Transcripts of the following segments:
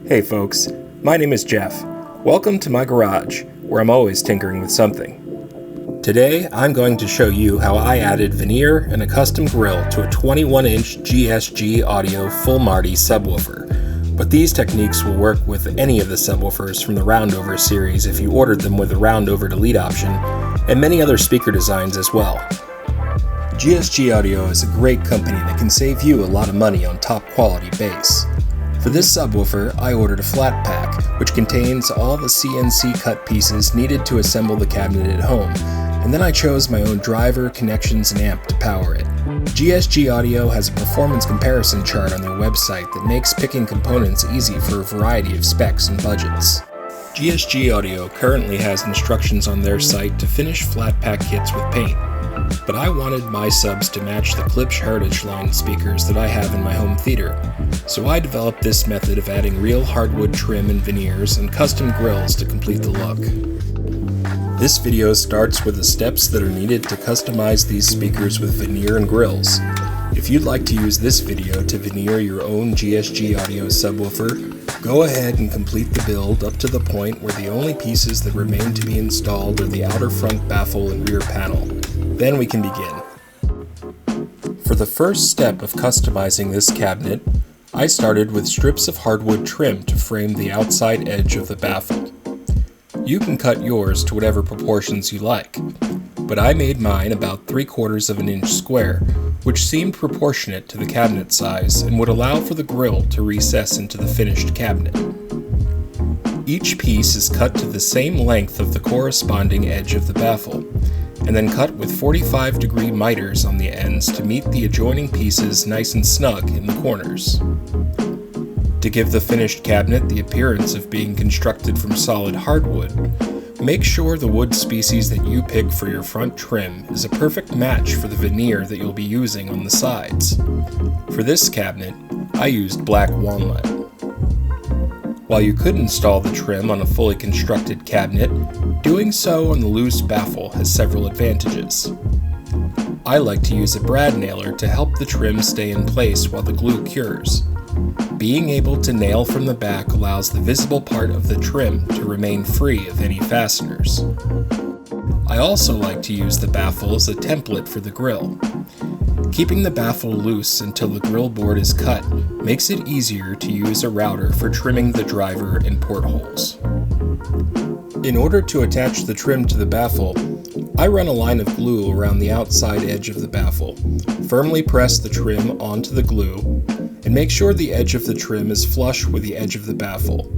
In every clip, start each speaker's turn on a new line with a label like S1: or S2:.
S1: Hey folks, my name is Jeff. Welcome to my garage, where I'm always tinkering with something. Today, I'm going to show you how I added veneer and a custom grille to a 21-inch GSG Audio full Marty subwoofer. But these techniques will work with any of the subwoofers from the Roundover series if you ordered them with the Roundover delete option, and many other speaker designs as well. GSG Audio is a great company that can save you a lot of money on top quality bass. For this subwoofer, I ordered a flat pack, which contains all the CNC cut pieces needed to assemble the cabinet at home, and then I chose my own driver, connections, and amp to power it. GSG Audio has a performance comparison chart on their website that makes picking components easy for a variety of specs and budgets. GSG Audio currently has instructions on their site to finish flat pack kits with paint, but I wanted my subs to match the Klipsch Heritage line speakers that I have in my home theater, so I developed this method of adding real hardwood trim and veneers and custom grills to complete the look. This video starts with the steps that are needed to customize these speakers with veneer and grills. If you'd like to use this video to veneer your own GSG Audio subwoofer, go ahead and complete the build up to the point where the only pieces that remain to be installed are the outer front baffle and rear panel. Then we can begin. For the first step of customizing this cabinet, I started with strips of hardwood trim to frame the outside edge of the baffle. You can cut yours to whatever proportions you like, but I made mine about 3/4 of an inch square, which seemed proportionate to the cabinet size and would allow for the grille to recess into the finished cabinet. Each piece is cut to the same length of the corresponding edge of the baffle, and then cut with 45-degree miters on the ends to meet the adjoining pieces nice and snug in the corners. To give the finished cabinet the appearance of being constructed from solid hardwood, make sure the wood species that you pick for your front trim is a perfect match for the veneer that you'll be using on the sides. For this cabinet, I used black walnut. While you could install the trim on a fully constructed cabinet, doing so on the loose baffle has several advantages. I like to use a brad nailer to help the trim stay in place while the glue cures. Being able to nail from the back allows the visible part of the trim to remain free of any fasteners. I also like to use the baffle as a template for the grille. Keeping the baffle loose until the grille board is cut makes it easier to use a router for trimming the driver and portholes. In order to attach the trim to the baffle, I run a line of glue around the outside edge of the baffle, firmly press the trim onto the glue, and make sure the edge of the trim is flush with the edge of the baffle.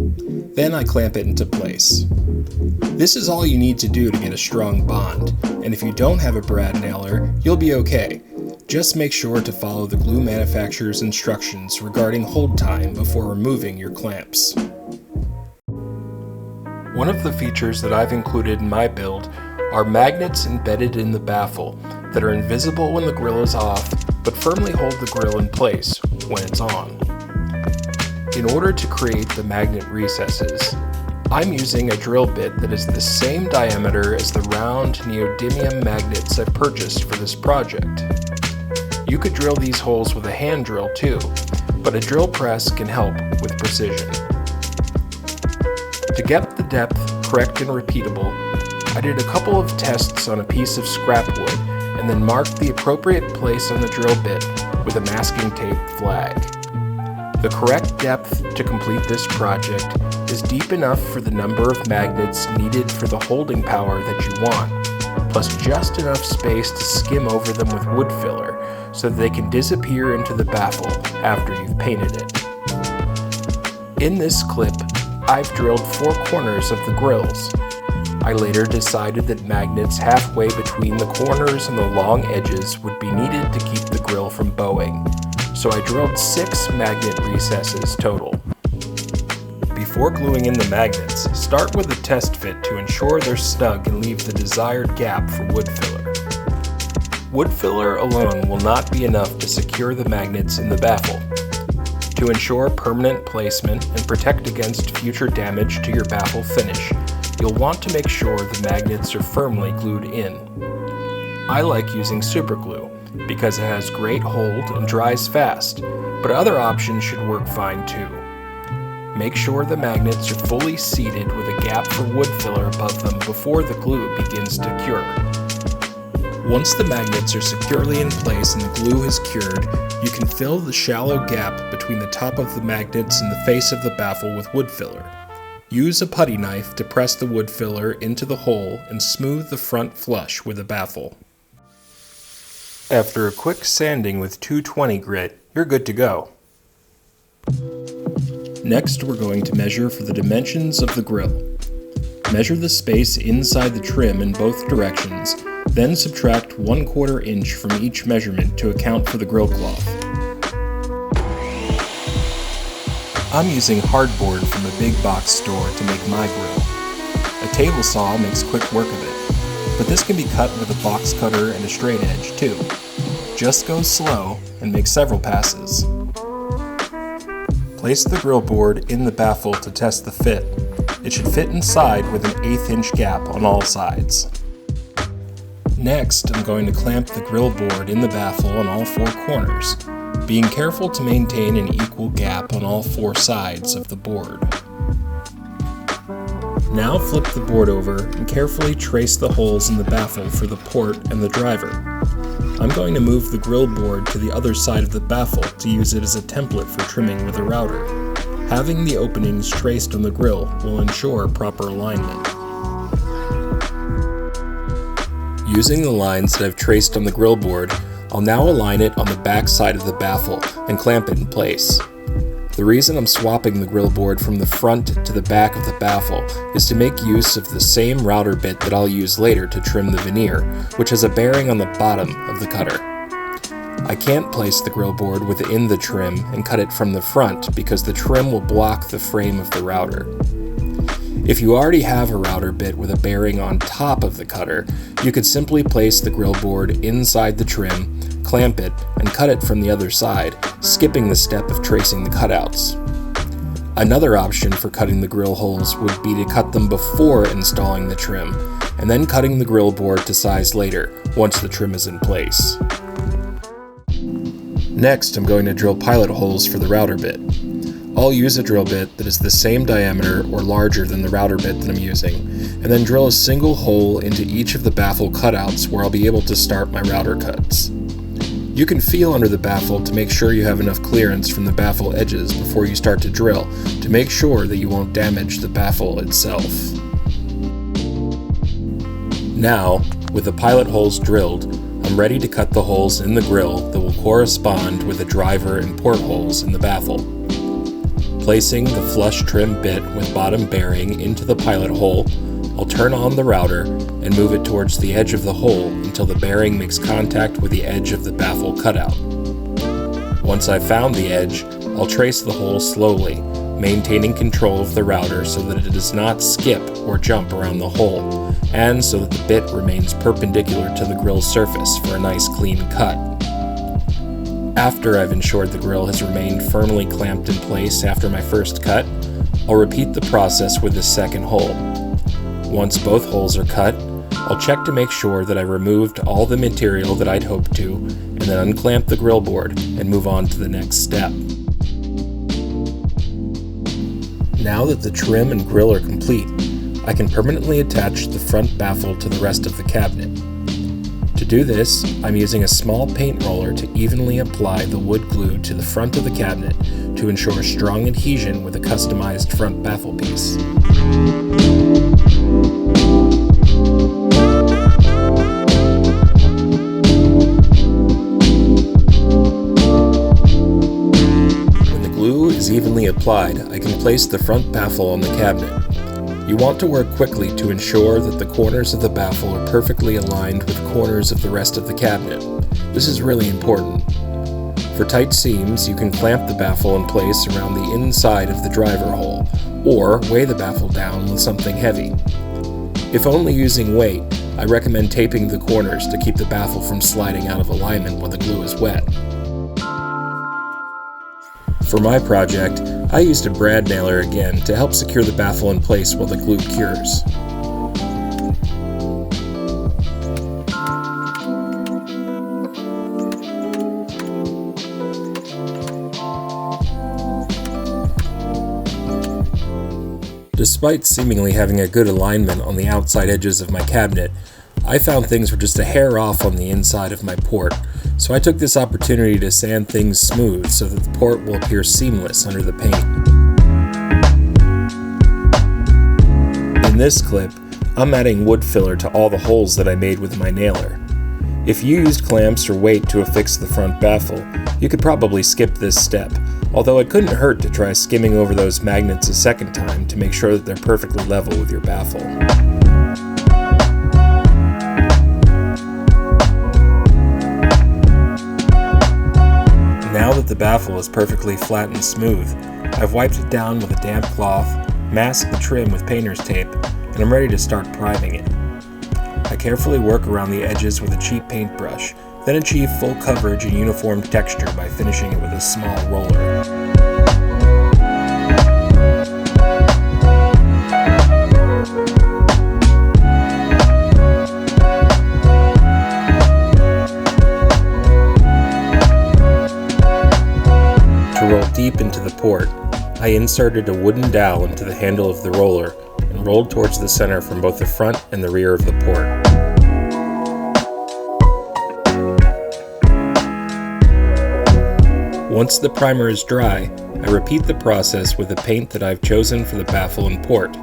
S1: Then I clamp it into place. This is all you need to do to get a strong bond, and if you don't have a brad nailer, you'll be okay. Just make sure to follow the glue manufacturer's instructions regarding hold time before removing your clamps. One of the features that I've included in my build are magnets embedded in the baffle that are invisible when the grille is off, but firmly hold the grille in place when it's on. In order to create the magnet recesses, I'm using a drill bit that is the same diameter as the round neodymium magnets I purchased for this project. You could drill these holes with a hand drill too, but a drill press can help with precision. To get the depth correct and repeatable, I did a couple of tests on a piece of scrap wood and then marked the appropriate place on the drill bit with a masking tape flag. The correct depth to complete this project is deep enough for the number of magnets needed for the holding power that you want, plus just enough space to skim over them with wood filler so that they can disappear into the baffle after you've painted it. In this clip, I've drilled 4 corners of the grills. I later decided that magnets halfway between the corners and the long edges would be needed to keep the grill from bowing, so I drilled 6 magnet recesses total. Before gluing in the magnets, start with a test fit to ensure they're snug and leave the desired gap for wood filler. Wood filler alone will not be enough to secure the magnets in the baffle. To ensure permanent placement and protect against future damage to your baffle finish, you'll want to make sure the magnets are firmly glued in. I like using super glue because it has great hold and dries fast, but other options should work fine too. Make sure the magnets are fully seated with a gap for wood filler above them before the glue begins to cure. Once the magnets are securely in place and the glue has cured, you can fill the shallow gap between the top of the magnets and the face of the baffle with wood filler. Use a putty knife to press the wood filler into the hole and smooth the front flush with a baffle. After a quick sanding with 220 grit, you're good to go. Next, we're going to measure for the dimensions of the grill. Measure the space inside the trim in both directions, then subtract 1/4 inch from each measurement to account for the grill cloth. I'm using hardboard from a big box store to make my grill. A table saw makes quick work of it, but this can be cut with a box cutter and a straight edge too. Just go slow and make several passes. Place the grill board in the baffle to test the fit. It should fit inside with an 1/8 inch gap on all sides. Next, I'm going to clamp the grill board in the baffle on all 4 corners, being careful to maintain an equal gap on all 4 sides of the board. Now flip the board over and carefully trace the holes in the baffle for the port and the driver. I'm going to move the grill board to the other side of the baffle to use it as a template for trimming with a router. Having the openings traced on the grill will ensure proper alignment. Using the lines that I've traced on the grill board, I'll now align it on the back side of the baffle and clamp it in place. The reason I'm swapping the grill board from the front to the back of the baffle is to make use of the same router bit that I'll use later to trim the veneer, which has a bearing on the bottom of the cutter. I can't place the grill board within the trim and cut it from the front because the trim will block the frame of the router. If you already have a router bit with a bearing on top of the cutter, you could simply place the grill board inside the trim, clamp it, and cut it from the other side, skipping the step of tracing the cutouts. Another option for cutting the grill holes would be to cut them before installing the trim, and then cutting the grill board to size later, once the trim is in place. Next, I'm going to drill pilot holes for the router bit. I'll use a drill bit that is the same diameter or larger than the router bit that I'm using, and then drill a single hole into each of the baffle cutouts where I'll be able to start my router cuts. You can feel under the baffle to make sure you have enough clearance from the baffle edges before you start to drill to make sure that you won't damage the baffle itself. Now, with the pilot holes drilled, I'm ready to cut the holes in the grill that will correspond with the driver and port holes in the baffle. Placing the flush trim bit with bottom bearing into the pilot hole, I'll turn on the router and move it towards the edge of the hole until the bearing makes contact with the edge of the baffle cutout. Once I've found the edge, I'll trace the hole slowly, maintaining control of the router so that it does not skip or jump around the hole, and so that the bit remains perpendicular to the grill surface for a nice clean cut. After I've ensured the grill has remained firmly clamped in place after my first cut, I'll repeat the process with the second hole. Once both holes are cut, I'll check to make sure that I removed all the material that I'd hoped to, and then unclamp the grill board and move on to the next step. Now that the trim and grill are complete, I can permanently attach the front baffle to the rest of the cabinet. To do this, I'm using a small paint roller to evenly apply the wood glue to the front of the cabinet to ensure strong adhesion with a customized front baffle piece. When the glue is evenly applied, I can place the front baffle on the cabinet. You want to work quickly to ensure that the corners of the baffle are perfectly aligned with the corners of the rest of the cabinet. This is really important. For tight seams, you can clamp the baffle in place around the inside of the driver hole, or weigh the baffle down with something heavy. If only using weight, I recommend taping the corners to keep the baffle from sliding out of alignment when the glue is wet. For my project, I used a brad nailer again to help secure the baffle in place while the glue cures. Despite seemingly having a good alignment on the outside edges of my cabinet, I found things were just a hair off on the inside of my port, so I took this opportunity to sand things smooth so that the port will appear seamless under the paint. In this clip, I'm adding wood filler to all the holes that I made with my nailer. If you used clamps or weight to affix the front baffle, you could probably skip this step, although it couldn't hurt to try skimming over those magnets a second time to make sure that they're perfectly level with your baffle. Now that the baffle is perfectly flat and smooth, I've wiped it down with a damp cloth, masked the trim with painter's tape, and I'm ready to start priming it. I carefully work around the edges with a cheap paintbrush, then achieve full coverage and uniform texture by finishing it with a small roller. Deep into the port, I inserted a wooden dowel into the handle of the roller and rolled towards the center from both the front and the rear of the port. Once the primer is dry, I repeat the process with the paint that I've chosen for the baffle and port.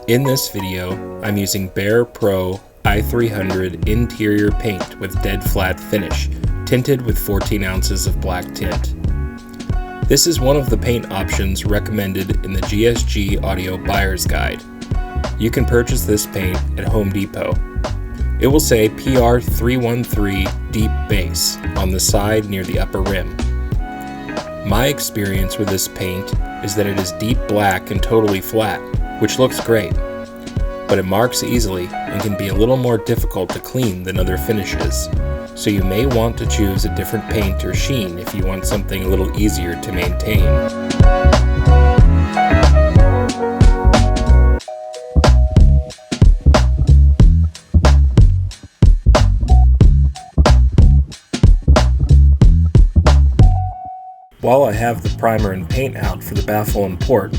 S1: In this video, I'm using Behr Pro i300 interior paint with dead flat finish, tinted with 14 ounces of black tint. This is one of the paint options recommended in the GSG Audio Buyer's Guide. You can purchase this paint at Home Depot. It will say PR313 Deep Base on the side near the upper rim. My experience with this paint is that it is deep black and totally flat, which looks great, but it marks easily and can be a little more difficult to clean than other finishes. So you may want to choose a different paint or sheen if you want something a little easier to maintain. While I have the primer and paint out for the baffle and port,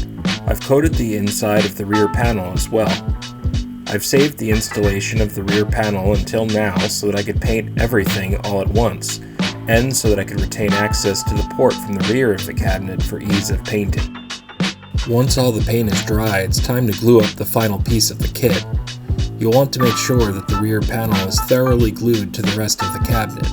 S1: I've coated the inside of the rear panel as well. I've saved the installation of the rear panel until now so that I could paint everything all at once, and so that I could retain access to the port from the rear of the cabinet for ease of painting. Once all the paint is dry, it's time to glue up the final piece of the kit. You'll want to make sure that the rear panel is thoroughly glued to the rest of the cabinet.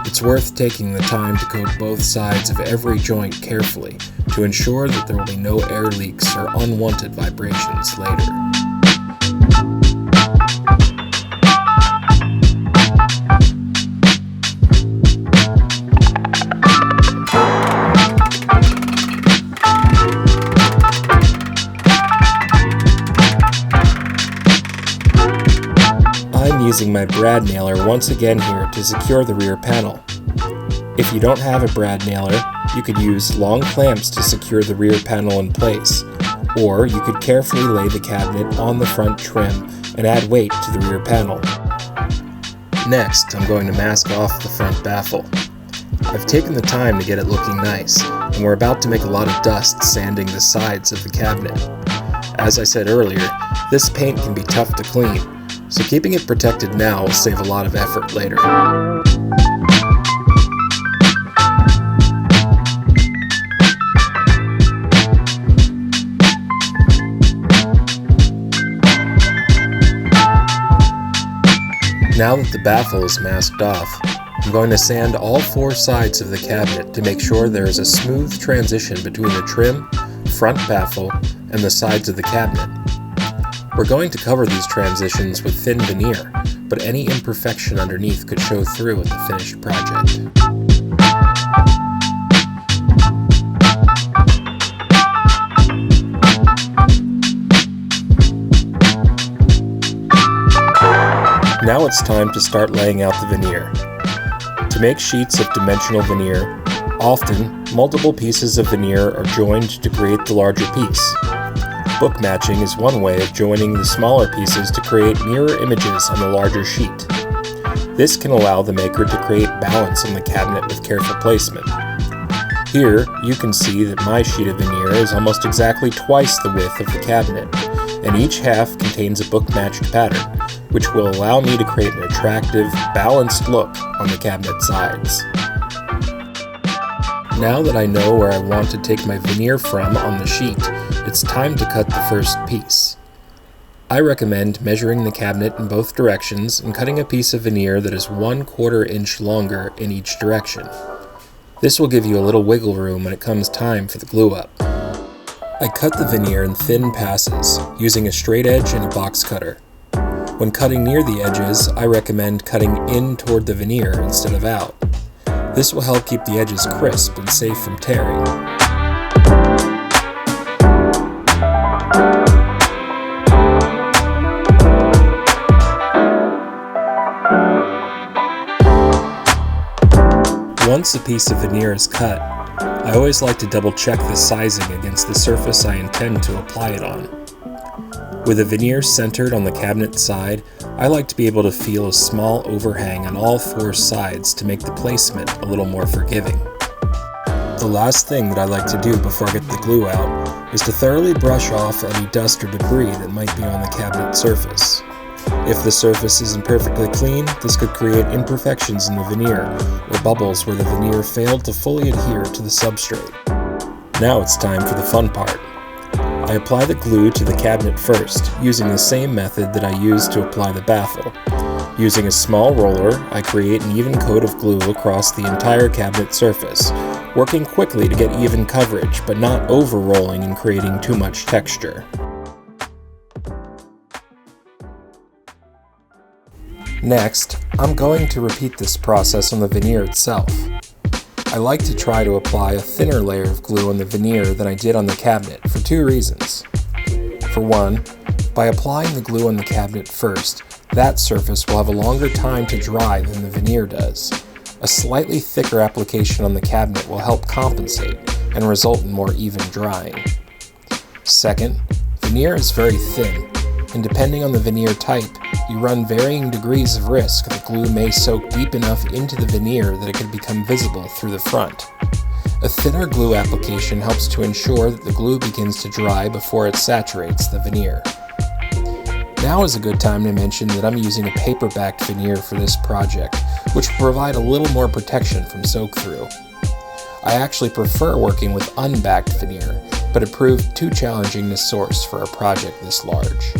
S1: It's worth taking the time to coat both sides of every joint carefully to ensure that there will be no air leaks or unwanted vibrations later. I'm using my brad nailer once again here to secure the rear panel. If you don't have a brad nailer, you could use long clamps to secure the rear panel in place, or you could carefully lay the cabinet on the front trim and add weight to the rear panel. Next, I'm going to mask off the front baffle. I've taken the time to get it looking nice, and we're about to make a lot of dust sanding the sides of the cabinet. As I said earlier, this paint can be tough to clean, so keeping it protected now will save a lot of effort later. Now that the baffle is masked off, I'm going to sand all four sides of the cabinet to make sure there is a smooth transition between the trim, front baffle, and the sides of the cabinet. We're going to cover these transitions with thin veneer, but any imperfection underneath could show through in the finished project. Now it's time to start laying out the veneer. To make sheets of dimensional veneer, often multiple pieces of veneer are joined to create the larger piece. Book matching is one way of joining the smaller pieces to create mirror images on the larger sheet. This can allow the maker to create balance in the cabinet with careful placement. Here, you can see that my sheet of veneer is almost exactly twice the width of the cabinet, and each half contains a book-matched pattern, which will allow me to create an attractive, balanced look on the cabinet sides. Now that I know where I want to take my veneer from on the sheet, it's time to cut the first piece. I recommend measuring the cabinet in both directions and cutting a piece of veneer that is 1/4 inch longer in each direction. This will give you a little wiggle room when it comes time for the glue up. I cut the veneer in thin passes, using a straight edge and a box cutter. When cutting near the edges, I recommend cutting in toward the veneer instead of out. This will help keep the edges crisp and safe from tearing. Once a piece of veneer is cut, I always like to double check the sizing against the surface I intend to apply it on. With the veneer centered on the cabinet side, I like to be able to feel a small overhang on all 4 sides to make the placement a little more forgiving. The last thing that I like to do before I get the glue out is to thoroughly brush off any dust or debris that might be on the cabinet surface. If the surface isn't perfectly clean, this could create imperfections in the veneer, or bubbles where the veneer failed to fully adhere to the substrate. Now it's time for the fun part. I apply the glue to the cabinet first, using the same method that I used to apply the baffle. Using a small roller, I create an even coat of glue across the entire cabinet surface, working quickly to get even coverage, but not over-rolling and creating too much texture. Next, I'm going to repeat this process on the veneer itself. I like to try to apply a thinner layer of glue on the veneer than I did on the cabinet for 2 reasons. For one, by applying the glue on the cabinet first, that surface will have a longer time to dry than the veneer does. A slightly thicker application on the cabinet will help compensate and result in more even drying. Second, veneer is very thin, and depending on the veneer type, you run varying degrees of risk that glue may soak deep enough into the veneer that it could become visible through the front. A thinner glue application helps to ensure that the glue begins to dry before it saturates the veneer. Now is a good time to mention that I'm using a paper-backed veneer for this project, which will provide a little more protection from soak-through. I actually prefer working with unbacked veneer, but it proved too challenging to source for a project this large.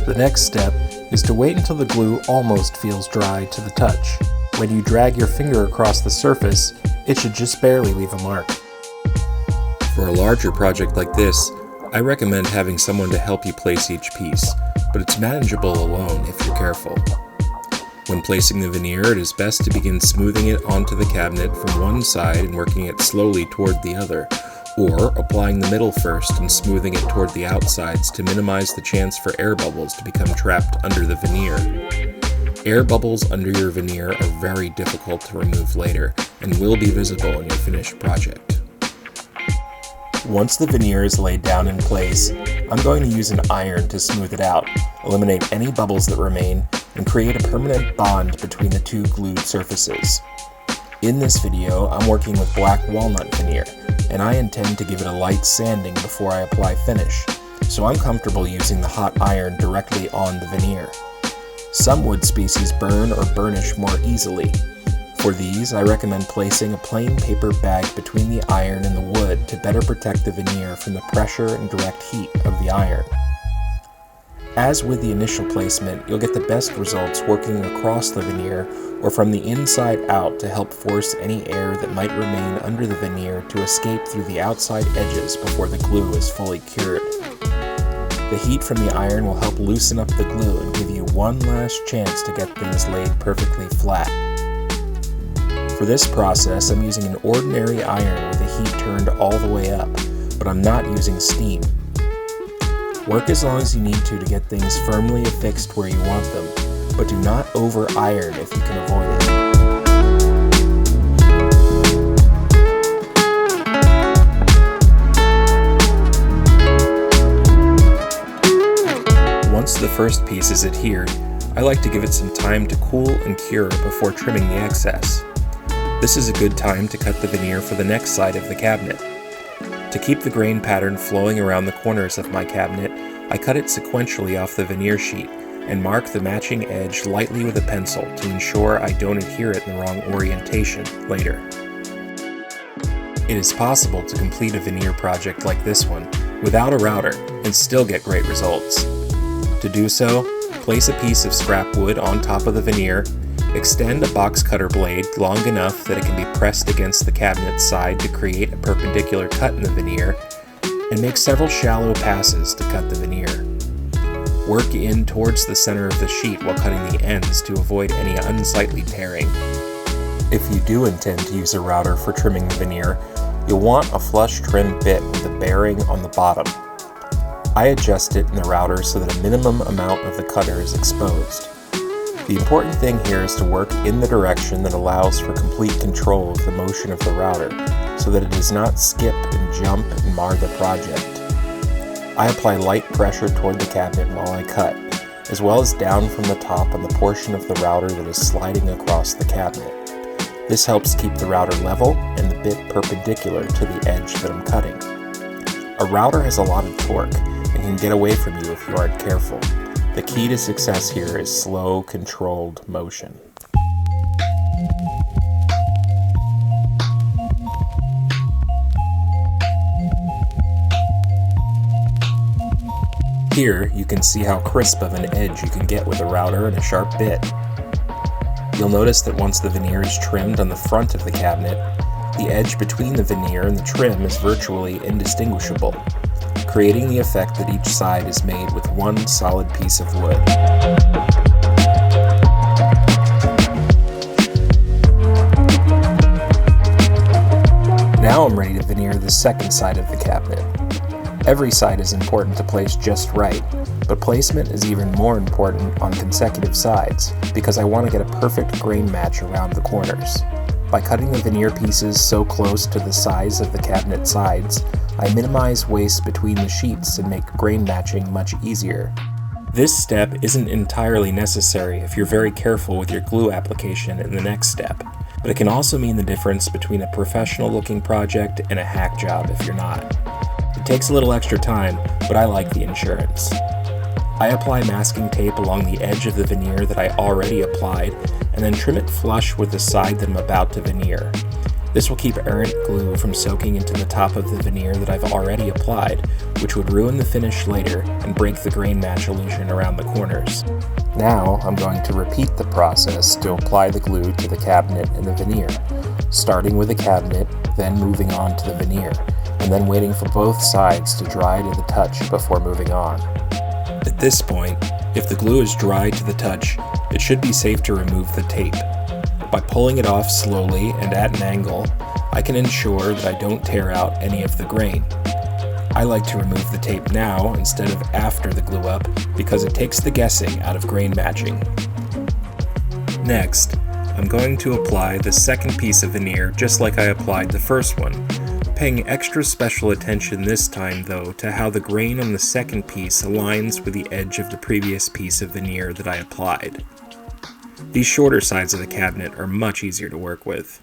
S1: The next step is to wait until the glue almost feels dry to the touch. When you drag your finger across the surface, it should just barely leave a mark. For a larger project like this, I recommend having someone to help you place each piece, but it's manageable alone if you're careful. When placing the veneer, it is best to begin smoothing it onto the cabinet from one side and working it slowly toward the other, or applying the middle first and smoothing it toward the outsides to minimize the chance for air bubbles to become trapped under the veneer. Air bubbles under your veneer are very difficult to remove later and will be visible in your finished project. Once the veneer is laid down in place, I'm going to use an iron to smooth it out, eliminate any bubbles that remain, and create a permanent bond between the 2 glued surfaces. In this video, I'm working with black walnut veneer, and I intend to give it a light sanding before I apply finish, so I'm comfortable using the hot iron directly on the veneer. Some wood species burn or burnish more easily. For these, I recommend placing a plain paper bag between the iron and the wood to better protect the veneer from the pressure and direct heat of the iron. As with the initial placement, you'll get the best results working across the veneer or from the inside out to help force any air that might remain under the veneer to escape through the outside edges before the glue is fully cured. The heat from the iron will help loosen up the glue and give you one last chance to get things laid perfectly flat. For this process, I'm using an ordinary iron with the heat turned all the way up, but I'm not using steam. Work as long as you need to get things firmly affixed where you want them, but do not over-iron if you can avoid it. Once the first piece is adhered, I like to give it some time to cool and cure before trimming the excess. This is a good time to cut the veneer for the next side of the cabinet. To keep the grain pattern flowing around the corners of my cabinet, I cut it sequentially off the veneer sheet and mark the matching edge lightly with a pencil to ensure I don't adhere it in the wrong orientation later. It is possible to complete a veneer project like this one without a router and still get great results. To do so, place a piece of scrap wood on top of the veneer, extend a box cutter blade long enough that it can be pressed against the cabinet's side to create a perpendicular cut in the veneer, and make several shallow passes to cut the veneer. Work in towards the center of the sheet while cutting the ends to avoid any unsightly tearing. If you do intend to use a router for trimming the veneer, you'll want a flush trim bit with a bearing on the bottom. I adjust it in the router so that a minimum amount of the cutter is exposed. The important thing here is to work in the direction that allows for complete control of the motion of the router, so that it does not skip and jump and mar the project. I apply light pressure toward the cabinet while I cut, as well as down from the top on the portion of the router that is sliding across the cabinet. This helps keep the router level and the bit perpendicular to the edge that I'm cutting. A router has a lot of torque and can get away from you if you aren't careful. The key to success here is slow, controlled motion. Here, you can see how crisp of an edge you can get with a router and a sharp bit. You'll notice that once the veneer is trimmed on the front of the cabinet, the edge between the veneer and the trim is virtually indistinguishable, creating the effect that each side is made with one solid piece of wood. Now I'm ready to veneer the second side of the cabinet. Every side is important to place just right, but placement is even more important on consecutive sides because I want to get a perfect grain match around the corners. By cutting the veneer pieces so close to the size of the cabinet sides, I minimize waste between the sheets and make grain matching much easier. This step isn't entirely necessary if you're very careful with your glue application in the next step, but it can also mean the difference between a professional-looking project and a hack job if you're not. It takes a little extra time, but I like the insurance. I apply masking tape along the edge of the veneer that I already applied, and then trim it flush with the side that I'm about to veneer. This will keep errant glue from soaking into the top of the veneer that I've already applied, which would ruin the finish later and break the grain match illusion around the corners. Now I'm going to repeat the process to apply the glue to the cabinet and the veneer, starting with the cabinet, then moving on to the veneer, and then waiting for both sides to dry to the touch before moving on. At this point, if the glue is dry to the touch, it should be safe to remove the tape. By pulling it off slowly and at an angle, I can ensure that I don't tear out any of the grain. I like to remove the tape now instead of after the glue up because it takes the guessing out of grain matching. Next, I'm going to apply the second piece of veneer just like I applied the first one, paying extra special attention this time though to how the grain on the second piece aligns with the edge of the previous piece of veneer that I applied. These shorter sides of the cabinet are much easier to work with.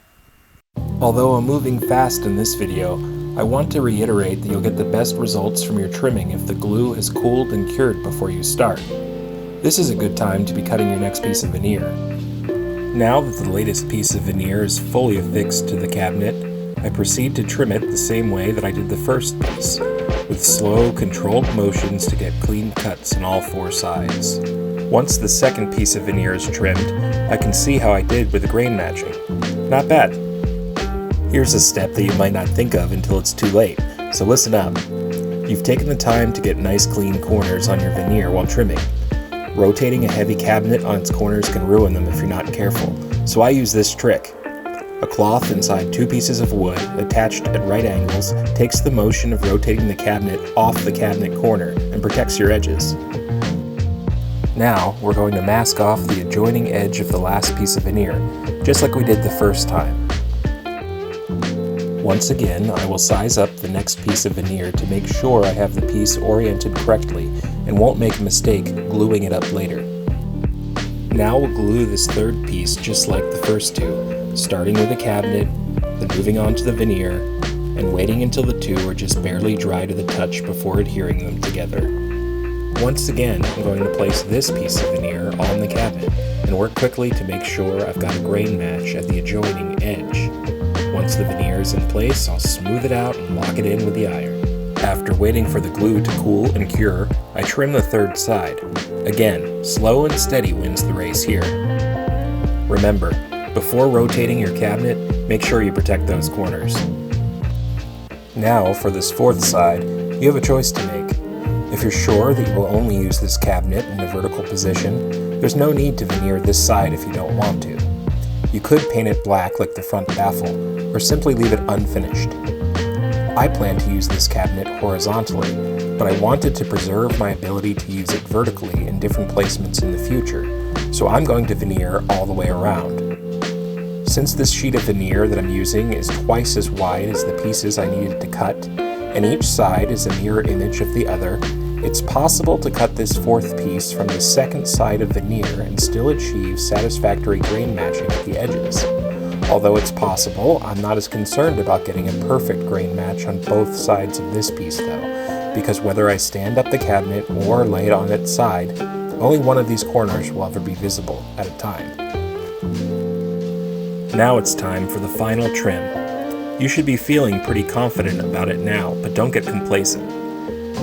S1: Although I'm moving fast in this video, I want to reiterate that you'll get the best results from your trimming if the glue has cooled and cured before you start. This is a good time to be cutting your next piece of veneer. Now that the latest piece of veneer is fully affixed to the cabinet, I proceed to trim it the same way that I did the first piece, with slow, controlled motions to get clean cuts on all four sides. Once the second piece of veneer is trimmed, I can see how I did with the grain matching. Not bad. Here's a step that you might not think of until it's too late, so listen up. You've taken the time to get nice clean corners on your veneer while trimming. Rotating a heavy cabinet on its corners can ruin them if you're not careful, so I use this trick. A cloth inside two pieces of wood attached at right angles takes the motion of rotating the cabinet off the cabinet corner and protects your edges. Now we're going to mask off the adjoining edge of the last piece of veneer, just like we did the first time. Once again, I will size up the next piece of veneer to make sure I have the piece oriented correctly and won't make a mistake gluing it up later. Now we'll glue this third piece just like the first two, starting with the cabinet, then moving on to the veneer, and waiting until the two are just barely dry to the touch before adhering them together. Once again, I'm going to place this piece of veneer on the cabinet and work quickly to make sure I've got a grain match at the adjoining edge. Once the veneer is in place, I'll smooth it out and lock it in with the iron. After waiting for the glue to cool and cure, I trim the third side. Again, slow and steady wins the race here. Remember, before rotating your cabinet, make sure you protect those corners. Now, for this fourth side, you have a choice to make. If you're sure that you will only use this cabinet in a vertical position, there's no need to veneer this side if you don't want to. You could paint it black like the front baffle, or simply leave it unfinished. I plan to use this cabinet horizontally, but I wanted to preserve my ability to use it vertically in different placements in the future, so I'm going to veneer all the way around. Since this sheet of veneer that I'm using is twice as wide as the pieces I needed to cut, and each side is a mirror image of the other, it's possible to cut this fourth piece from the second side of veneer and still achieve satisfactory grain matching at the edges. Although it's possible, I'm not as concerned about getting a perfect grain match on both sides of this piece though, because whether I stand up the cabinet or lay it on its side, only one of these corners will ever be visible at a time. Now it's time for the final trim. You should be feeling pretty confident about it now, but don't get complacent.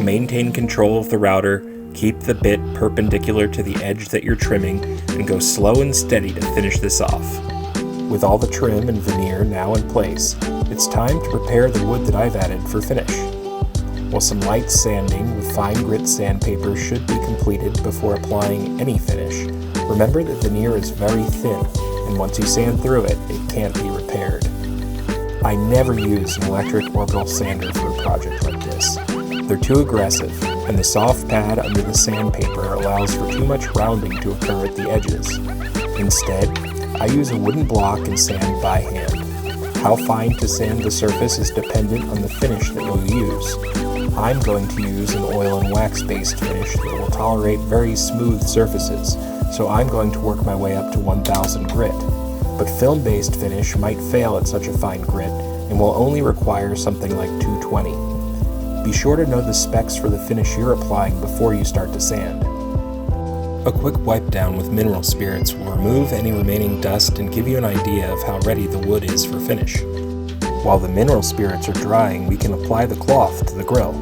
S1: Maintain control of the router, keep the bit perpendicular to the edge that you're trimming, and go slow and steady to finish this off. With all the trim and veneer now in place, it's time to prepare the wood that I've added for finish. While some light sanding with fine grit sandpaper should be completed before applying any finish, remember that veneer is very thin, and once you sand through it, it can't be repaired. I never use an electric orbital sander for a project like this. They're too aggressive, and the soft pad under the sandpaper allows for too much rounding to occur at the edges. Instead, I use a wooden block and sand by hand. How fine to sand the surface is dependent on the finish that you'll use. I'm going to use an oil and wax-based finish that will tolerate very smooth surfaces, so I'm going to work my way up to 1000 grit. But film-based finish might fail at such a fine grit and will only require something like 220. Be sure to know the specs for the finish you're applying before you start to sand. A quick wipe down with mineral spirits will remove any remaining dust and give you an idea of how ready the wood is for finish. While the mineral spirits are drying, we can apply the cloth to the grill.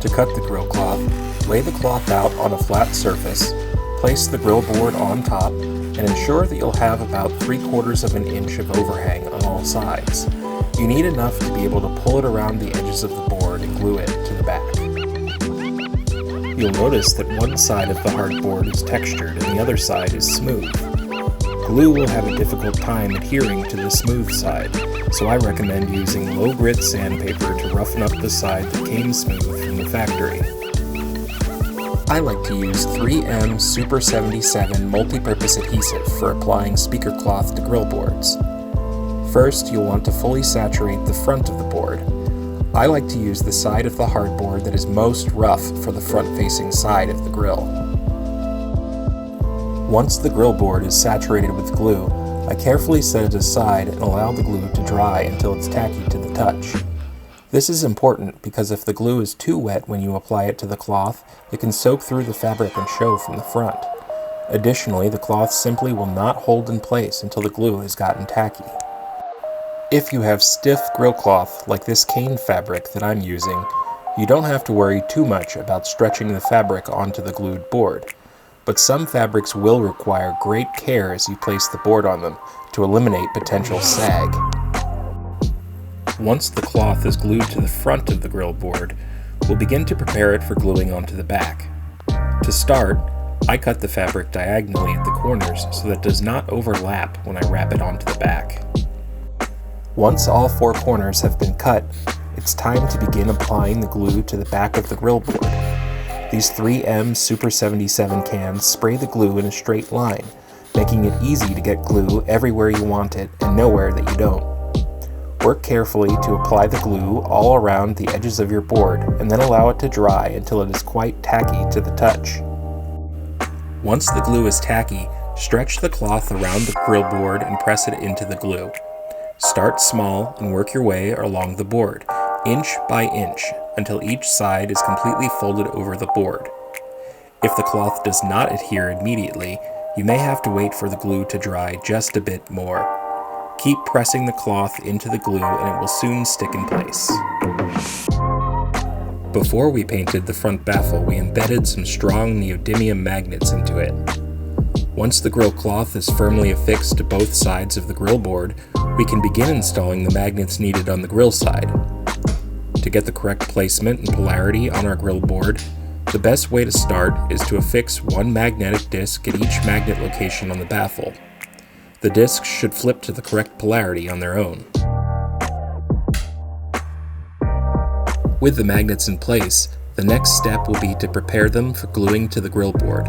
S1: To cut the grill cloth, lay the cloth out on a flat surface, place the grill board on top, and ensure that you'll have about 3/4 of an inch of overhang on all sides. You need enough to be able to pull it around the edges of the board and glue it to the back. You'll notice that one side of the hardboard is textured and the other side is smooth. Glue will have a difficult time adhering to the smooth side, so I recommend using low grit sandpaper to roughen up the side that came smooth from the factory. I like to use 3M Super 77 multi-purpose adhesive for applying speaker cloth to grill boards. First, you'll want to fully saturate the front of the board. I like to use the side of the hardboard that is most rough for the front-facing side of the grill. Once the grill board is saturated with glue, I carefully set it aside and allow the glue to dry until it's tacky to the touch. This is important because if the glue is too wet when you apply it to the cloth, it can soak through the fabric and show from the front. Additionally, the cloth simply will not hold in place until the glue has gotten tacky. If you have stiff grill cloth like this cane fabric that I'm using, you don't have to worry too much about stretching the fabric onto the glued board. But some fabrics will require great care as you place the board on them to eliminate potential sag. Once the cloth is glued to the front of the grill board, we'll begin to prepare it for gluing onto the back. To start, I cut the fabric diagonally at the corners so that it does not overlap when I wrap it onto the back. Once all 4 corners have been cut, it's time to begin applying the glue to the back of the grill board. These 3M Super 77 cans spray the glue in a straight line, making it easy to get glue everywhere you want it and nowhere that you don't. Work carefully to apply the glue all around the edges of your board and then allow it to dry until it is quite tacky to the touch. Once the glue is tacky, Stretch the cloth around the grille board and press it into the glue. Start small and work your way along the board, inch by inch, until each side is completely folded over the board. If the cloth does not adhere immediately, you may have to wait for the glue to dry just a bit more. Keep pressing the cloth into the glue and it will soon stick in place. Before we painted the front baffle, we embedded some strong neodymium magnets into it. Once the grille cloth is firmly affixed to both sides of the grille board, we can begin installing the magnets needed on the grille side. To get the correct placement and polarity on our grille board, the best way to start is to affix one magnetic disc at each magnet location on the baffle. The discs should flip to the correct polarity on their own. With the magnets in place, the next step will be to prepare them for gluing to the grille board.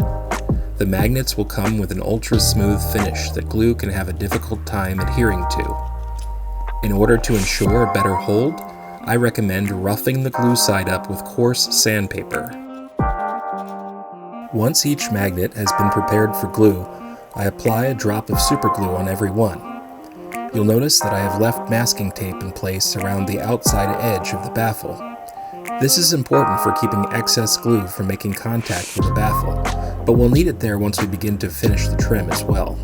S1: The magnets will come with an ultra-smooth finish that glue can have a difficult time adhering to. In order to ensure a better hold, I recommend roughing the glue side up with coarse sandpaper. Once each magnet has been prepared for glue, I apply a drop of superglue on every one. You'll notice that I have left masking tape in place around the outside edge of the baffle. This is important for keeping excess glue from making contact with the baffle, but we'll need it there once we begin to finish the trim as well.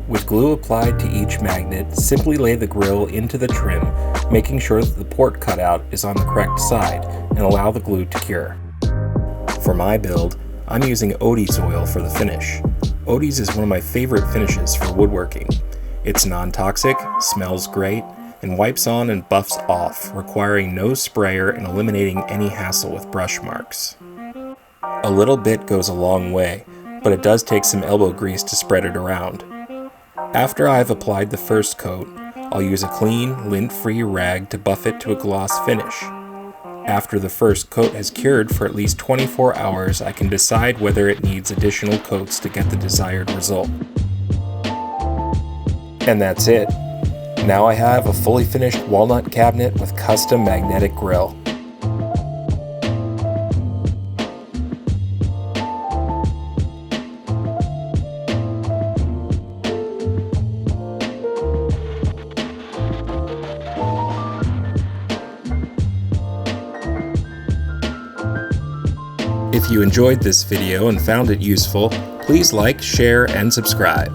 S1: With glue applied to each magnet, simply lay the grille into the trim, making sure that the port cutout is on the correct side, and allow the glue to cure. For my build, I'm using Odie's oil for the finish. Odie's is one of my favorite finishes for woodworking. It's non-toxic, smells great, and wipes on and buffs off, requiring no sprayer and eliminating any hassle with brush marks. A little bit goes a long way, but it does take some elbow grease to spread it around. After I've applied the first coat, I'll use a clean, lint-free rag to buff it to a gloss finish. After the first coat has cured for at least 24 hours, I can decide whether it needs additional coats to get the desired result. And that's it. Now I have a fully finished walnut cabinet with custom magnetic grille. If you enjoyed this video and found it useful, please like, share, and subscribe.